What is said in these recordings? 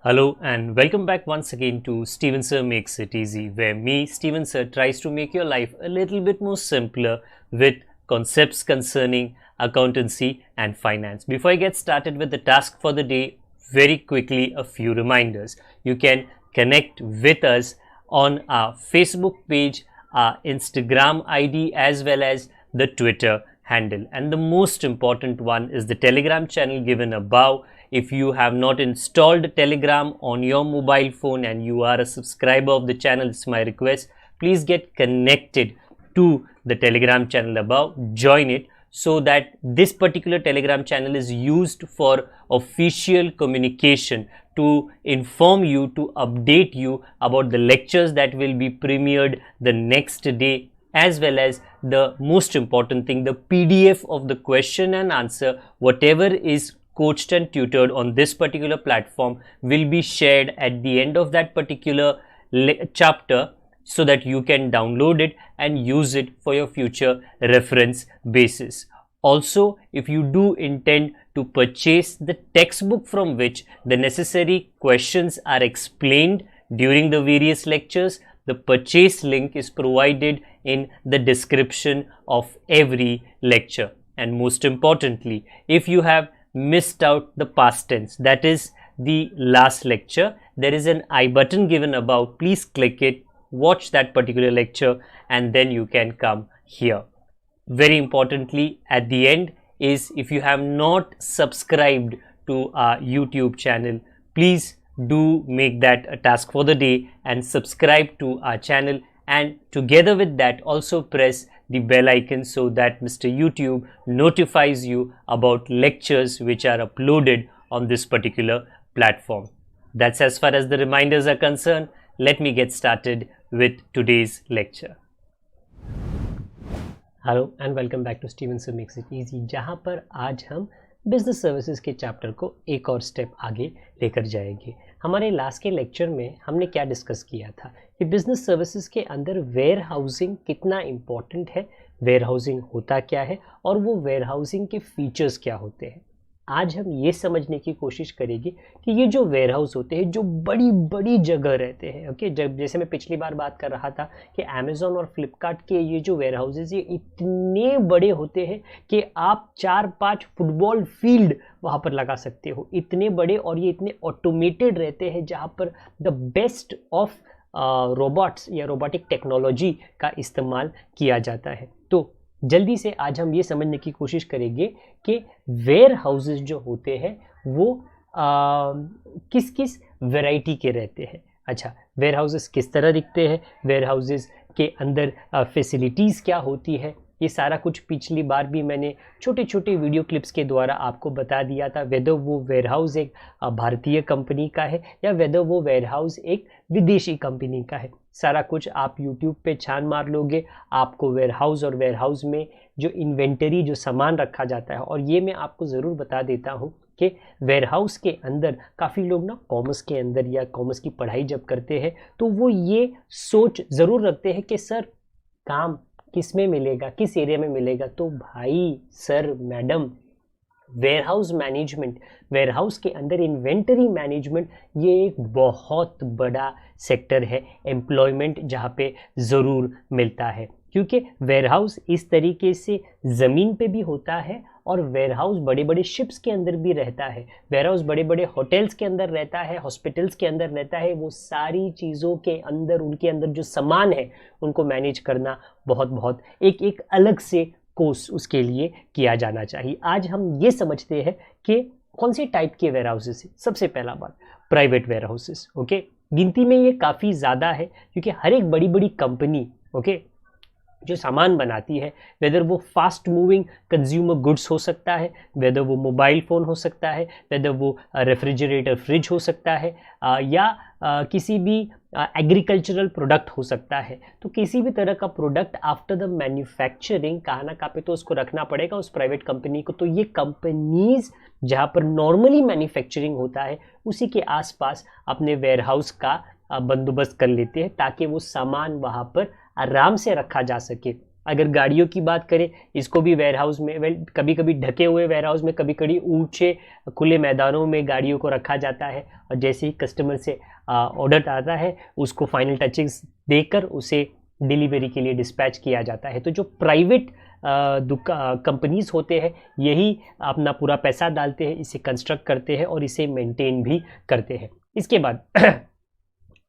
Hello and welcome back once again to Steven Sir Makes It Easy, where me, Steven Sir, tries to make your life a little bit more simpler with concepts concerning accountancy and finance. Before I get started with the task for the day, very quickly a few reminders. You can connect with us on our Facebook page, our Instagram ID, as well as the Twitter handle. And the most important one is the Telegram channel given above. If you have not installed Telegram on your mobile phone and you are a subscriber of the channel, it's my request, please get connected to the Telegram channel above, join it, so that this particular Telegram channel is used for official communication to inform you, to update you about the lectures that will be premiered the next day, as well as the most important thing, the PDF of the question and answer, whatever is coached and tutored on this particular platform will be shared at the end of that particular chapter, so that you can download it and use it for your future reference basis. Also, if you do intend to purchase the textbook from which the necessary questions are explained during the various lectures, the purchase link is provided in the description of every lecture. And most importantly, if you have missed out the past tense, that is the last lecture, there is an I button given above. Please click it, watch that particular lecture, and then you can come here. Very importantly, at the end is, if you have not subscribed to our YouTube channel, please do make that a task for the day and subscribe to our channel, and together with that also press the bell icon so that Mr. YouTube notifies you about lectures which are uploaded on this particular platform. That's as far as the reminders are concerned. Let me get started with today's lecture. Hello and welcome back to Steven Sir Makes It Easy, जहाँ पर आज हम business services के chapter को एक और step आगे लेकर जाएंगे। हमारे लास्ट के लेक्चर में हमने क्या डिस्कस किया था कि बिजनेस सर्विसेज के अंदर वेयर हाउसिंग कितना इम्पॉर्टेंट है, वेयर हाउसिंग होता क्या है और वो वेयर हाउसिंग के फीचर्स क्या होते हैं। आज हम ये समझने की कोशिश करेंगे कि ये जो वेयर हाउस होते हैं, जो बड़ी बड़ी जगह रहते हैं, ओके, जैसे मैं पिछली बार बात कर रहा था कि अमेज़ॉन और फ्लिपकार्ट के ये जो वेयर हाउसेज ये इतने बड़े होते हैं कि आप 4-5 फुटबॉल फील्ड वहाँ पर लगा सकते हो, इतने बड़े, और ये इतने ऑटोमेटेड रहते हैं जहाँ पर द बेस्ट ऑफ रोबोट्स या रोबोटिक टेक्नोलॉजी का इस्तेमाल किया जाता है। तो जल्दी से आज हम ये समझने की कोशिश करेंगे कि वेयर हाउसेस जो होते हैं वो किस किस वैरायटी के रहते हैं। अच्छा, वेयर हाउसेस किस तरह दिखते हैं, वेयर हाउसेस के अंदर फैसिलिटीज़ क्या होती है, ये सारा कुछ पिछली बार भी मैंने छोटे छोटे वीडियो क्लिप्स के द्वारा आपको बता दिया था। वेदर वो वेयर हाउस एक भारतीय कंपनी का है या वेदर वो वेयर हाउस एक विदेशी कंपनी का है, सारा कुछ आप YouTube पे छान मार लोगे, आपको वेयर हाउस और वेयर हाउस में जो इन्वेंटरी, जो सामान रखा जाता है। और ये मैं आपको ज़रूर बता देता हूँ कि वेयर हाउस के अंदर काफ़ी लोग ना कॉमर्स के अंदर या कॉमर्स की पढ़ाई जब करते हैं तो वो ये सोच ज़रूर रखते हैं कि सर काम किस में मिलेगा, किस एरिया में मिलेगा। तो भाई, sir, madam, warehouse management, warehouse के अंदर इन्वेंटरी मैनेजमेंट, ये एक बहुत बड़ा सेक्टर है, एम्प्लॉयमेंट जहाँ पे ज़रूर मिलता है, क्योंकि वेयर हाउस इस तरीके से ज़मीन पे भी होता है और वेयर हाउस बड़े बड़े शिप्स के अंदर भी रहता है, वेयर हाउस बड़े बड़े होटल्स के अंदर रहता है, हॉस्पिटल्स के अंदर रहता है। वो सारी चीज़ों के अंदर, उनके अंदर जो सामान है उनको मैनेज करना बहुत एक अलग से कोर्स उसके लिए किया जाना चाहिए। आज हम ये समझते हैं कि कौन से टाइप के वेयर हाउसेस है। सबसे पहला बात, प्राइवेट वेयर हाउसेस, ओके, गिनती में ये काफ़ी ज़्यादा है क्योंकि हर एक बड़ी बड़ी कंपनी, ओके, जो सामान बनाती है, वेदर वो फास्ट मूविंग कंज्यूमर गुड्स हो सकता है, वेदर वो मोबाइल फ़ोन हो सकता है, वेदर वो रेफ्रिजरेटर फ्रिज हो सकता है, या किसी भी एग्रीकल्चरल प्रोडक्ट हो सकता है। तो किसी भी तरह का प्रोडक्ट आफ्टर द मैन्युफैक्चरिंग कहाँ ना कहाँ पे तो उसको रखना पड़ेगा उस प्राइवेट कंपनी को। तो ये कंपनीज जहाँ पर नॉर्मली मैन्युफैक्चरिंग होता है उसी के आसपास अपने वेयर हाउस का बंदोबस्त कर लेते हैं ताकि वो सामान वहाँ पर आराम से रखा जा सके। अगर गाड़ियों की बात करें, इसको भी वेयरहाउस में कभी कभी ढके हुए वेयरहाउस में, कभी कभी ऊंचे खुले मैदानों में गाड़ियों को रखा जाता है और जैसे ही कस्टमर से ऑर्डर आता है उसको फाइनल टचिंग्स देकर उसे डिलीवरी के लिए डिस्पैच किया जाता है। तो जो प्राइवेट कंपनीज होते हैं यही अपना पूरा पैसा डालते हैं, इसे कंस्ट्रक्ट करते हैं और इसे मेंटेन भी करते हैं। इसके बाद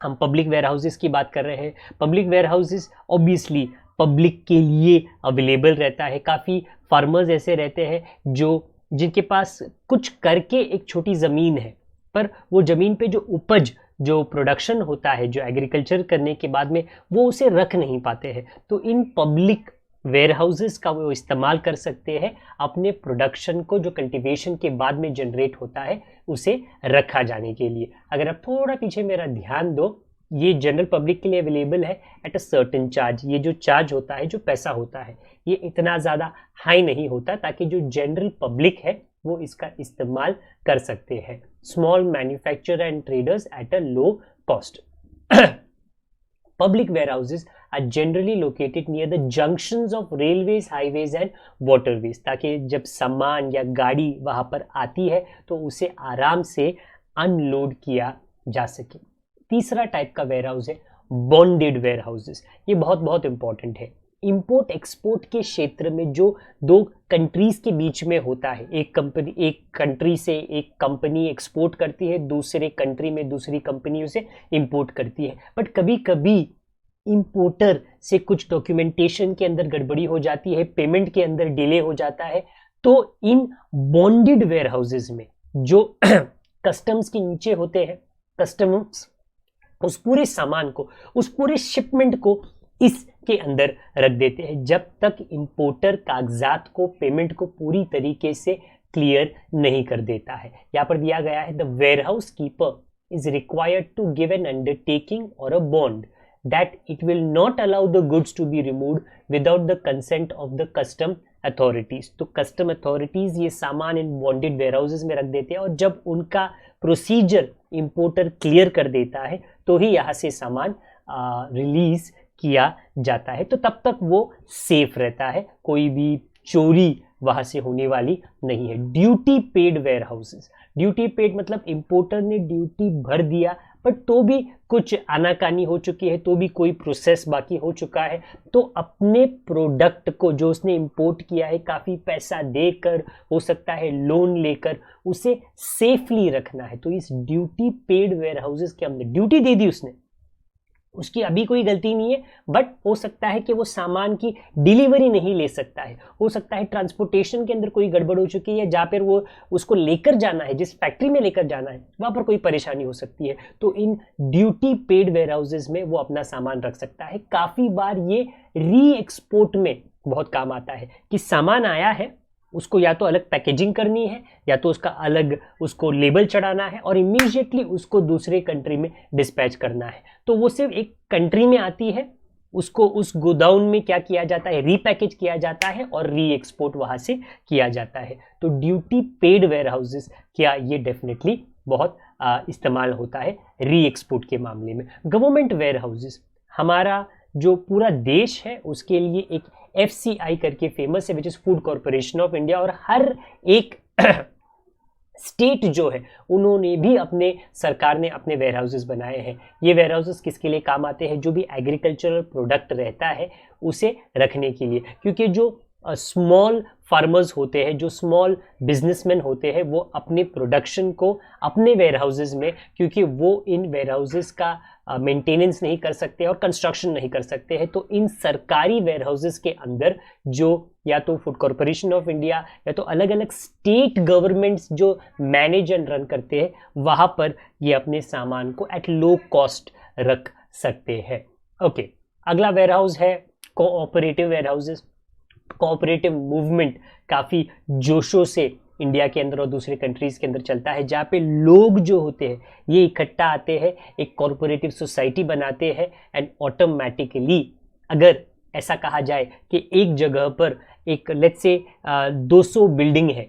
हम पब्लिक वेयर हाउसेस की बात कर रहे हैं। Public warehouses obviously public के लिए अवेलेबल रहता है। काफ़ी फार्मर्स ऐसे रहते हैं जिनके पास कुछ करके एक छोटी ज़मीन है, पर वो ज़मीन पे जो उपज, जो प्रोडक्शन होता है, जो एग्रीकल्चर करने के बाद में वो उसे रख नहीं पाते हैं। तो इन पब्लिक वेयर हाउसेस का वो इस्तेमाल कर सकते हैं अपने प्रोडक्शन को, जो कल्टीवेशन के बाद में जनरेट होता है, उसे रखा जाने के लिए। अगर आप थोड़ा पीछे मेरा ध्यान दो, ये जनरल पब्लिक के लिए अवेलेबल है एट अ सर्टेन चार्ज। ये जो चार्ज होता है, जो पैसा होता है, ये इतना ज़्यादा हाई नहीं होता ताकि जो जनरल पब्लिक है वो इसका इस्तेमाल कर सकते हैं। Small manufacturer and traders at a low cost. Public warehouses are generally located near the junctions of railways, highways and waterways, ताकि जब सामान या गाड़ी वहाँ पर आती है तो उसे आराम से अनलोड किया जा सके। तीसरा टाइप का वेयरहाउस है बॉन्डेड वेयरहाउसेस। ये बहुत इंपॉर्टेंट है। इंपोर्ट एक्सपोर्ट के क्षेत्र में जो दो कंट्रीज के बीच में होता है, एक कंट्री से एक कंपनी एक्सपोर्ट करती है, दूसरे कंट्री में दूसरी कंपनी उसे इंपोर्ट करती है, बट कभी कभी इंपोर्टर से कुछ डॉक्यूमेंटेशन के अंदर गड़बड़ी हो जाती है, पेमेंट के अंदर डिले हो जाता है। तो इन बॉन्डेड वेयरहाउसेस में जो कस्टम्स के नीचे होते हैं, कस्टम्स उस पूरे सामान को, उस पूरे शिपमेंट को इसके अंदर रख देते हैं जब तक इंपोर्टर कागजात को, पेमेंट को पूरी तरीके से क्लियर नहीं कर देता है। यहाँ पर दिया गया है, the warehouse keeper is required to give an undertaking और a bond that it will not allow the goods to be removed without the consent of the custom authorities। तो कस्टम अथॉरिटीज ये सामान इन बॉन्डेड वेयरहाउसेस में रख देते हैं और जब उनका प्रोसीजर इंपोर्टर क्लियर कर देता है तो ही यहाँ से सामान रिलीज किया जाता है। तो तब तक वो सेफ रहता है, कोई भी चोरी वहाँ से होने वाली नहीं है। Duty paid warehouses, duty paid मतलब इंपोर्टर ने ड्यूटी भर दिया बट तो भी कुछ आनाकानी हो चुकी है, तो भी कोई प्रोसेस बाकी हो चुका है, तो अपने प्रोडक्ट को जो उसने इंपोर्ट किया है काफ़ी पैसा देकर, हो सकता है लोन लेकर, उसे सेफली रखना है। तो इस ड्यूटी पेड वेयरहाउसेस के अंदर ड्यूटी दे दी उसने, उसकी अभी कोई गलती नहीं है, बट हो सकता है कि वो सामान की डिलीवरी नहीं ले सकता है, हो सकता है ट्रांसपोर्टेशन के अंदर कोई गड़बड़ हो चुकी है, जहाँ पर वो उसको लेकर जाना है, जिस फैक्ट्री में लेकर जाना है वहाँ पर कोई परेशानी हो सकती है। तो इन ड्यूटी पेड वेयरहाउसेस में वो अपना सामान रख सकता है। काफ़ी बार ये री एक्सपोर्ट में बहुत काम आता है कि सामान आया है, उसको या तो अलग पैकेजिंग करनी है या तो उसका अलग उसको लेबल चढ़ाना है और इमीडिएटली उसको दूसरे कंट्री में डिस्पैच करना है। तो वो सिर्फ एक कंट्री में आती है, उसको उस गोदाउन में क्या किया जाता है, रीपैकेज किया जाता है और री एक्सपोर्ट वहाँ से किया जाता है। तो ड्यूटी पेड वेयरहाउसेस क्या ये डेफिनेटली बहुत इस्तेमाल होता है री एक्सपोर्ट के मामले में। गवर्नमेंट वेयरहाउसेस, हमारा जो पूरा देश है उसके लिए एक FCI करके फेमस है, which is food corporation of India, और हर एक स्टेट जो है उन्होंने भी अपने, सरकार ने अपने वेयरहाउसेस बनाए हैं। ये वेयरहाउसेस किसके लिए काम आते हैं, जो भी एग्रीकल्चरल प्रोडक्ट रहता है उसे रखने के लिए, क्योंकि जो स्मॉल फार्मर्स होते हैं, जो स्मॉल बिजनेसमैन होते हैं, वो अपने प्रोडक्शन को अपने वेयरहाउसेस में, क्योंकि वो इन वेयरहाउसेस का मेंटेनेंस नहीं कर सकते और कंस्ट्रक्शन नहीं कर सकते हैं, तो इन सरकारी वेयरहाउसेस के अंदर जो या तो फूड कॉर्पोरेशन ऑफ इंडिया या तो अलग अलग स्टेट गवर्नमेंट्स जो मैनेज एंड रन करते हैं, वहाँ पर ये अपने सामान को एट लो कॉस्ट रख सकते हैं। ओके, अगला वेयरहाउस है कोऑपरेटिव वेयरहाउसेस। कोऑपरेटिव मूवमेंट काफ़ी जोशों से इंडिया के अंदर और दूसरे कंट्रीज़ के अंदर चलता है, जहाँ पे लोग जो होते हैं ये इकट्ठा आते हैं, एक कॉरपोरेटिव सोसाइटी बनाते हैं एंड ऑटोमेटिकली अगर ऐसा कहा जाए कि एक जगह पर एक लेट्स से 200 बिल्डिंग है,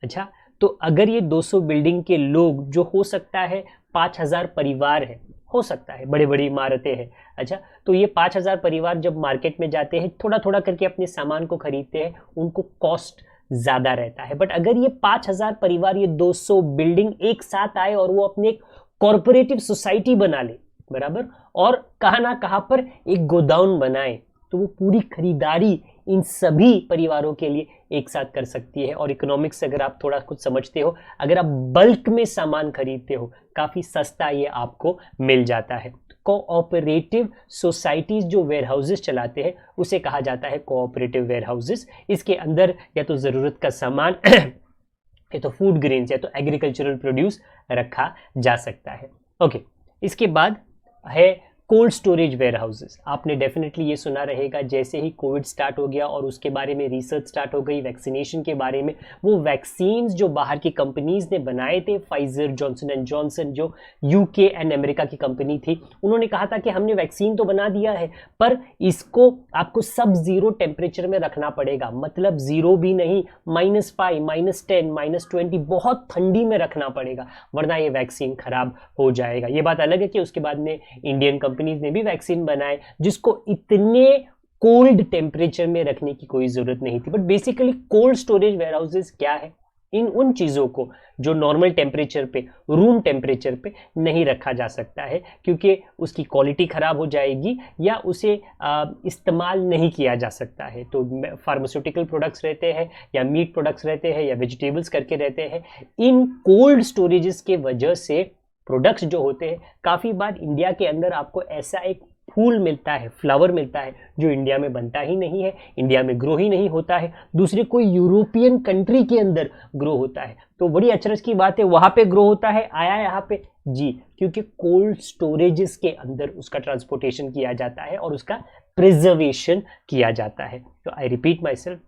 अच्छा, तो अगर ये 200 बिल्डिंग के लोग जो हो सकता है 5000 परिवार है, हो सकता है, बड़ी बड़ी इमारतें हैं। अच्छा, तो ये 5,000 परिवार जब मार्केट में जाते हैं, थोड़ा थोड़ा करके अपने सामान को खरीदते हैं, उनको कॉस्ट ज़्यादा रहता है। बट अगर ये 5,000 परिवार, ये 200 बिल्डिंग एक साथ आए और वो अपने एक कॉरपोरेटिव सोसाइटी बना ले, बराबर, और कहाँ ना कहाँ पर एक गोडाउन बनाए, तो वो पूरी खरीदारी इन सभी परिवारों के लिए एक साथ कर सकती है। और इकोनॉमिक्स से अगर आप थोड़ा कुछ समझते हो, अगर आप बल्क में सामान खरीदते हो, काफ़ी सस्ता ये आपको मिल जाता है। कोऑपरेटिव सोसाइटीज जो वेयर हाउसेज चलाते हैं, उसे कहा जाता है कोऑपरेटिव वेयर हाउसेज। इसके अंदर या तो ज़रूरत का सामान या तो फूड ग्रेन्स या तो एग्रीकल्चरल प्रोड्यूस रखा जा सकता है। ओके, इसके बाद है कोल्ड स्टोरेज वेयर हाउसेस। आपने डेफिनेटली ये सुना रहेगा, जैसे ही कोविड स्टार्ट हो गया और उसके बारे में रिसर्च स्टार्ट हो गई वैक्सीनेशन के बारे में, वो वैक्सीन्स जो बाहर की कंपनीज ने बनाए थे, फाइजर, जॉनसन एंड जॉनसन जो यूके एंड अमेरिका की कंपनी थी, उन्होंने कहा था कि हमने वैक्सीन तो बना दिया है, पर इसको आपको सब जीरो टेम्परेचर में रखना पड़ेगा। मतलब जीरो भी नहीं, -5, -10, -20, बहुत ठंडी में रखना पड़ेगा, वरना ये वैक्सीन खराब हो जाएगा। ये बात अलग है कि उसके बाद में इंडियन कंपनीज ने भी वैक्सीन बनाए जिसको इतने कोल्ड टेम्परेचर में रखने की कोई जरूरत नहीं थी। But basically cold storage warehouses क्या है? उन चीज़ों को जो नॉर्मल टेम्परेचर पे, रूम टेम्परेचर पे नहीं रखा जा सकता है, क्योंकि उसकी क्वालिटी ख़राब हो जाएगी या उसे इस्तेमाल नहीं किया जा सकता है। तो फार्मास्यूटिकल प्रोडक्ट्स रहते हैं या मीट प्रोडक्ट्स रहते हैं या वेजिटेबल्स करके रहते हैं, इन कोल्ड स्टोरेजेस के वजह से प्रोडक्ट्स जो होते हैं, काफ़ी बार इंडिया के अंदर आपको ऐसा एक फूल मिलता है, फ्लावर मिलता है, जो इंडिया में बनता ही नहीं है, इंडिया में ग्रो ही नहीं होता है, दूसरे कोई यूरोपियन कंट्री के अंदर ग्रो होता है। तो बड़ी अचरज की बात है, वहाँ पे ग्रो होता है, आया यहाँ पे जी, क्योंकि कोल्ड स्टोरेजेस के अंदर उसका ट्रांसपोर्टेशन किया जाता है और उसका प्रिजर्वेशन किया जाता है। तो I repeat my self,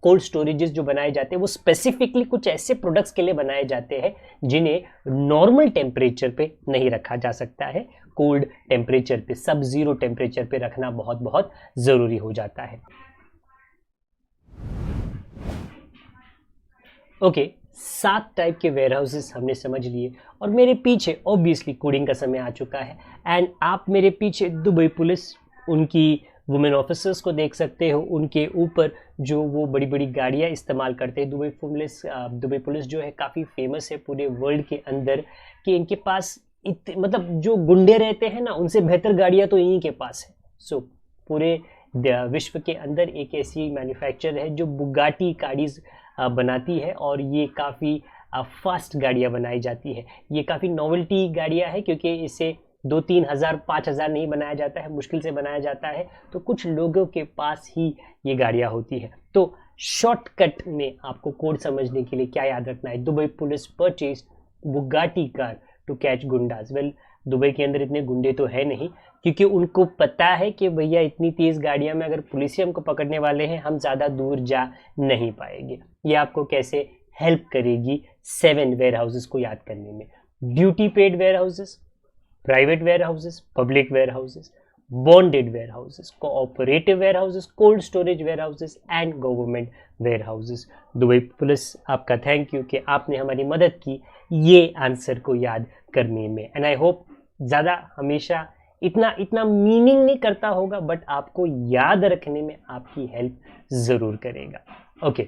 cold storages जो बनाए जाते हैं वो स्पेसिफिकली कुछ ऐसे प्रोडक्ट्स के लिए बनाए जाते हैं जिन्हें नॉर्मल टेम्परेचर पे नहीं रखा जा सकता है। कोल्ड टेम्परेचर पे, सब जीरो टेम्परेचर पे रखना बहुत बहुत ज़रूरी हो जाता है। ओके, 7 टाइप के वेयर हाउसेस हमने समझ लिए और मेरे पीछे ऑब्वियसली कोडिंग का समय आ चुका है। एंड आप मेरे पीछे दुबई पुलिस, उनकी वुमेन ऑफिसर्स को देख सकते हो, उनके ऊपर जो वो बड़ी बड़ी गाड़ियाँ इस्तेमाल करते हैं। दुबई पुलिस जो है काफ़ी फेमस है पूरे वर्ल्ड के अंदर कि इनके पास मतलब जो गुंडे रहते हैं ना, उनसे बेहतर गाड़ियाँ तो इन्हीं के पास है। सो पूरे विश्व के अंदर एक ऐसी मैन्युफैक्चर है जो बुगाटी गाड़ीज बनाती है और ये काफ़ी फास्ट गाड़ियाँ बनाई जाती है। ये काफ़ी नॉवेल्टी गाड़ियाँ है क्योंकि इसे 2-3 हज़ार 5 हज़ार नहीं बनाया जाता है, मुश्किल से बनाया जाता है, तो कुछ लोगों के पास ही ये गाड़ियाँ होती है। तो शॉर्टकट में आपको कोड समझने के लिए क्या याद रखना है? Dubai police purchase Bugatti car to catch गुंडाज। वेल, दुबई के अंदर इतने गुंडे तो है नहीं, क्योंकि उनको पता है कि भैया इतनी तेज़ गाड़ियाँ में अगर पुलिस हमको पकड़ने वाले हैं, हम ज़्यादा दूर जा नहीं पाएंगे। ये आपको कैसे हेल्प करेगी 7 वेयर हाउसेस को याद करने में? Duty paid warehouses, private warehouses, public warehouses, bonded warehouses, cooperative warehouses, cold storage warehouses and government warehouses. Dubai police, आपका थैंक यू कि आपने हमारी मदद की ये आंसर को याद करने में। एंड आई होप ज़्यादा हमेशा इतना मीनिंग नहीं करता होगा, बट आपको याद रखने में आपकी हेल्प ज़रूर करेगा। ओके,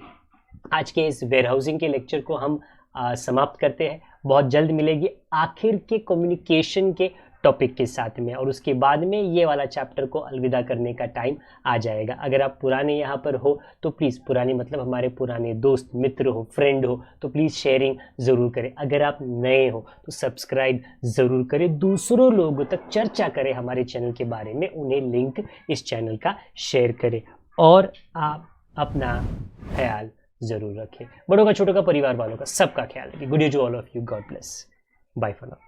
आज के इस वेयर हाउसिंग के लेक्चर को हम समाप्त करते हैं। बहुत जल्द मिलेगी आखिर के कम्युनिकेशन के टॉपिक के साथ में, और उसके बाद में ये वाला चैप्टर को अलविदा करने का टाइम आ जाएगा। अगर आप पुराने यहाँ पर हो तो प्लीज़, पुराने मतलब हमारे पुराने दोस्त मित्र हो, फ्रेंड हो, तो प्लीज़ शेयरिंग ज़रूर करें। अगर आप नए हो तो सब्सक्राइब ज़रूर करें, दूसरों लोगों तक चर्चा करें हमारे चैनल के बारे में, उन्हें लिंक इस चैनल का शेयर करें, और आप अपना ख्याल ज़रूर रखें। बड़ों का, छोटों का, परिवार वालों का, सबका ख्याल रखें। Good day to all of you, god bless, bye for now.